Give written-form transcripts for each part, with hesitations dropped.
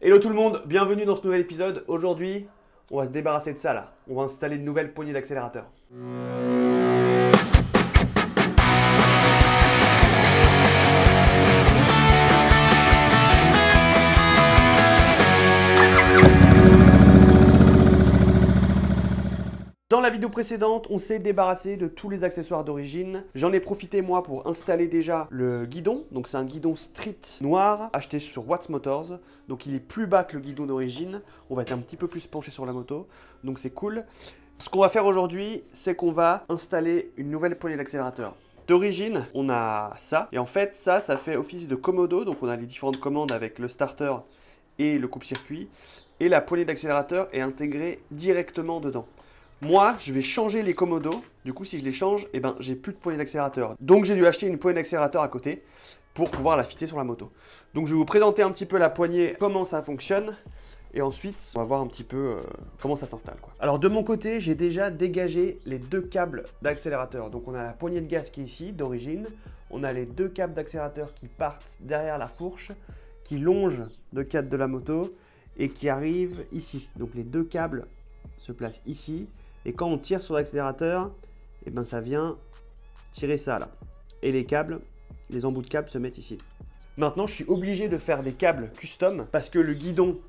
Hello tout le monde, bienvenue dans ce nouvel épisode. Aujourd'hui, on va se débarrasser de ça là. On va installer une nouvelle poignée d'accélérateur. Dans la vidéo précédente, on s'est débarrassé de tous les accessoires d'origine. J'en ai profité moi pour installer déjà le guidon. Donc c'est un guidon street noir acheté sur Watts Motors. Donc il est plus bas que le guidon d'origine. On va être un petit peu plus penché sur la moto. Donc c'est cool. Ce qu'on va faire aujourd'hui, c'est qu'on va installer une nouvelle poignée d'accélérateur. D'origine, on a ça. Et en fait, ça fait office de commodo. Donc on a les différentes commandes avec le starter et le coupe-circuit. Et la poignée d'accélérateur est intégrée directement dedans. Moi, je vais changer les commodos. Du coup, si je les change, j'ai plus de poignée d'accélérateur. Donc, j'ai dû acheter une poignée d'accélérateur à côté pour pouvoir la fitter sur la moto. Donc, je vais vous présenter un petit peu la poignée, comment ça fonctionne. Et ensuite, on va voir un petit peu comment ça s'installe. Alors, de mon côté, j'ai déjà dégagé les deux câbles d'accélérateur. Donc, on a la poignée de gaz qui est ici, d'origine. On a les deux câbles d'accélérateur qui partent derrière la fourche, qui longent le cadre de la moto et qui arrivent ici. Donc, les deux câbles se placent ici. Et quand on tire sur l'accélérateur, ça vient tirer ça là. Et les câbles, les embouts de câbles se mettent ici. Maintenant, je suis obligé de faire des câbles custom parce que le guidon,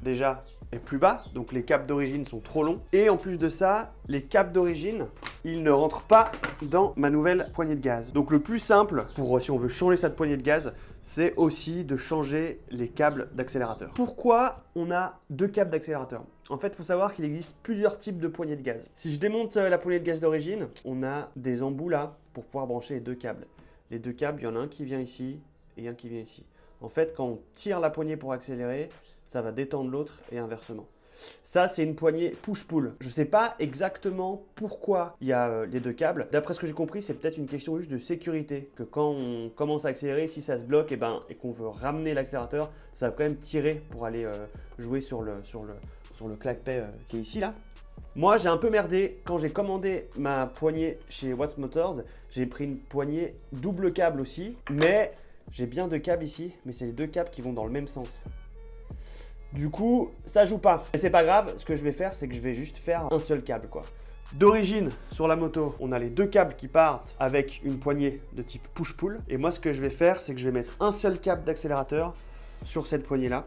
déjà, est plus bas. Donc les câbles d'origine sont trop longs. Et en plus de ça, les câbles d'origine, ils ne rentrent pas dans ma nouvelle poignée de gaz. Donc le plus simple, pour si on veut changer cette poignée de gaz, c'est aussi de changer les câbles d'accélérateur. Pourquoi on a deux câbles d'accélérateur ? En fait, il faut savoir qu'il existe plusieurs types de poignées de gaz. Si je démonte la poignée de gaz d'origine, on a des embouts là pour pouvoir brancher les deux câbles. Les deux câbles, il y en a un qui vient ici et un qui vient ici. En fait, quand on tire la poignée pour accélérer, ça va détendre l'autre et inversement. Ça, c'est une poignée push-pull. Je ne sais pas exactement pourquoi il y a les deux câbles. D'après ce que j'ai compris, c'est peut-être une question juste de sécurité. Que quand on commence à accélérer, si ça se bloque et qu'on veut ramener l'accélérateur, ça va quand même tirer pour aller jouer sur le claquepet qui est ici là. Moi, j'ai un peu merdé. Quand j'ai commandé ma poignée chez Watts Motors, j'ai pris une poignée double câble aussi. Mais j'ai bien deux câbles ici, mais c'est les deux câbles qui vont dans le même sens. Du coup, ça joue pas. Mais c'est pas grave, ce que je vais faire, c'est que je vais juste faire un seul câble quoi. D'origine, sur la moto, on a les deux câbles qui partent avec une poignée de type push-pull. Et moi, ce que je vais faire, c'est que je vais mettre un seul câble d'accélérateur sur cette poignée-là.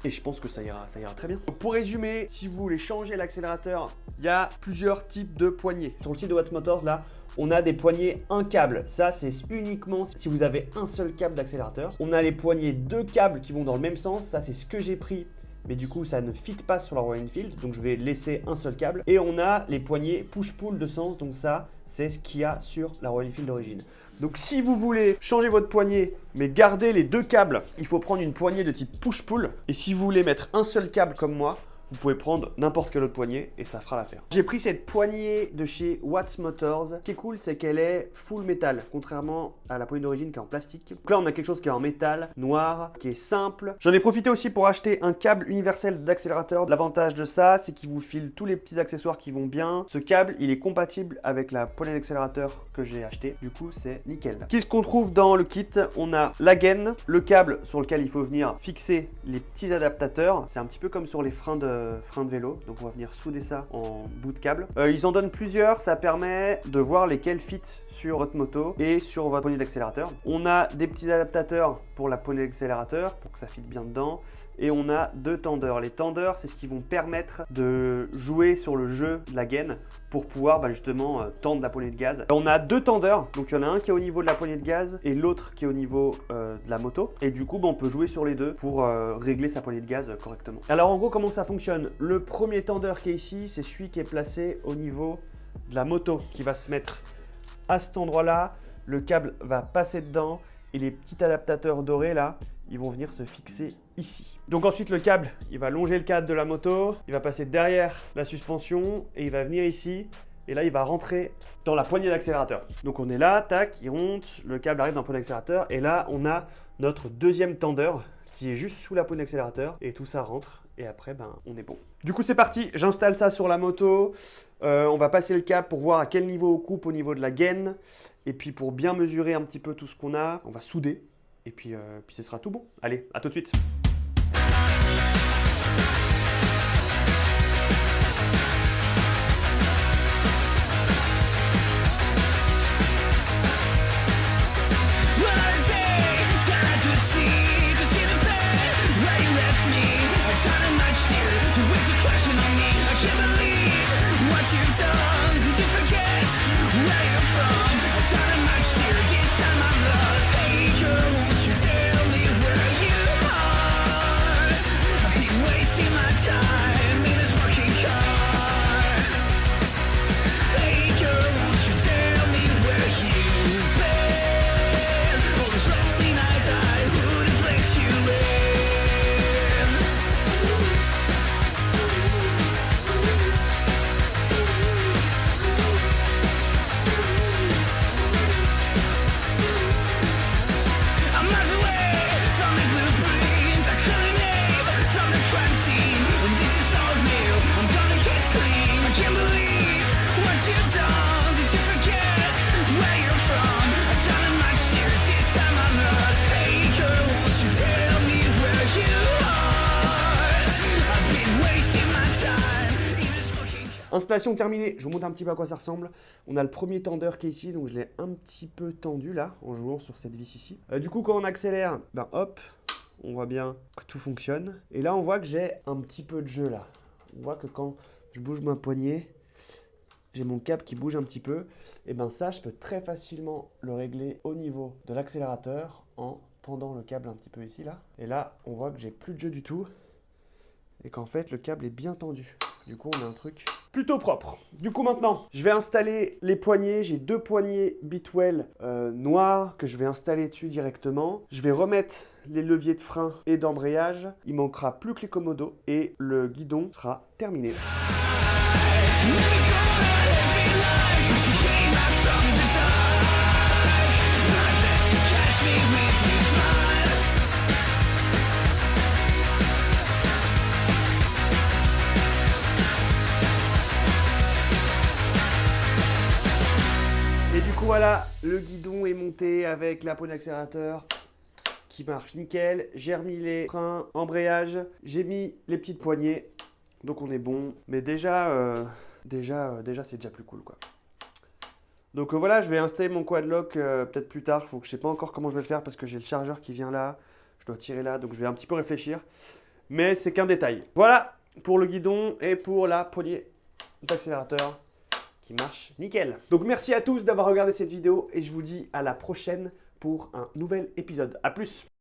Et je pense que ça ira très bien. Donc pour résumer, si vous voulez changer l'accélérateur, il y a plusieurs types de poignées. Sur le site de Watts Motors, là, on a des poignées un câble. Ça, c'est uniquement si vous avez un seul câble d'accélérateur. On a les poignées deux câbles qui vont dans le même sens. Ça, c'est ce que j'ai pris. Mais du coup, ça ne fit pas sur la Royal Enfield. Donc, je vais laisser un seul câble. Et on a les poignées push-pull de sens. Donc, ça, c'est ce qu'il y a sur la Royal Enfield d'origine. Donc, si vous voulez changer votre poignée, mais garder les deux câbles, il faut prendre une poignée de type push-pull. Et si vous voulez mettre un seul câble comme moi, vous pouvez prendre n'importe quelle autre poignée et ça fera l'affaire. J'ai pris cette poignée de chez Watts Motors. Ce qui est cool, c'est qu'elle est full métal, contrairement à la poignée d'origine qui est en plastique. Donc là, on a quelque chose qui est en métal, noir, qui est simple. J'en ai profité aussi pour acheter un câble universel d'accélérateur. L'avantage de ça, c'est qu'il vous file tous les petits accessoires qui vont bien. Ce câble, il est compatible avec la poignée d'accélérateur que j'ai acheté. Du coup, c'est nickel. Qu'est-ce qu'on trouve dans le kit? On a la gaine, le câble sur lequel il faut venir fixer les petits adaptateurs. C'est un petit peu comme sur les freins de vélo, donc on va venir souder ça en bout de câble. Ils en donnent plusieurs, ça permet de voir lesquels fit sur votre moto et sur votre poignée d'accélérateur. On a des petits adaptateurs pour la poignée d'accélérateur pour que ça fit bien dedans et on a deux tendeurs. Les tendeurs, c'est ce qui vont permettre de jouer sur le jeu de la gaine pour pouvoir justement tendre la poignée de gaz. On a deux tendeurs, donc il y en a un qui est au niveau de la poignée de gaz et l'autre qui est au niveau de la moto. Et du coup, on peut jouer sur les deux pour régler sa poignée de gaz correctement. Alors en gros, comment ça fonctionne? Le premier tendeur qui est ici, c'est celui qui est placé au niveau de la moto, qui va se mettre à cet endroit-là. Le câble va passer dedans et les petits adaptateurs dorés là, ils vont venir se fixer ici. Donc ensuite le câble, il va longer le cadre de la moto, il va passer derrière la suspension et il va venir ici et là il va rentrer dans la poignée d'accélérateur. Donc on est là, tac, il monte, le câble arrive dans la poignée d'accélérateur et là on a notre deuxième tendeur qui est juste sous la poignée d'accélérateur et tout ça rentre et après on est bon. Du coup c'est parti, j'installe ça sur la moto, on va passer le câble pour voir à quel niveau on coupe au niveau de la gaine et puis pour bien mesurer un petit peu tout ce qu'on a, on va souder. Et puis ce sera tout bon. Allez, à tout de suite. Installation terminée, je vous montre un petit peu à quoi ça ressemble. On a le premier tendeur qui est ici, donc je l'ai un petit peu tendu là, en jouant sur cette vis ici. Du coup, quand on accélère, ben hop, on voit bien que tout fonctionne. Et là, on voit que j'ai un petit peu de jeu là. On voit que quand je bouge ma poignée, j'ai mon câble qui bouge un petit peu. Et ben ça, je peux très facilement le régler au niveau de l'accélérateur en tendant le câble un petit peu ici là. Et là, on voit que j'ai plus de jeu du tout et qu'en fait, le câble est bien tendu. Du coup, on a un truc plutôt propre. Du coup, maintenant, je vais installer les poignées. J'ai 2 poignées Bitwell noirs que je vais installer dessus directement. Je vais remettre les leviers de frein et d'embrayage. Il manquera plus que les commodos et le guidon sera terminé. Et du coup voilà, le guidon est monté avec la poignée d'accélérateur qui marche nickel. J'ai remis les freins, embrayage, j'ai mis les petites poignées, donc on est bon. Mais déjà c'est déjà plus cool quoi. Donc voilà, je vais installer mon quadlock peut-être plus tard. Je ne sais pas encore comment je vais le faire parce que j'ai le chargeur qui vient là. Je dois tirer là, donc je vais un petit peu réfléchir. Mais c'est qu'un détail. Voilà pour le guidon et pour la poignée d'accélérateur qui marche nickel. Donc merci à tous d'avoir regardé cette vidéo et je vous dis à la prochaine pour un nouvel épisode. A plus!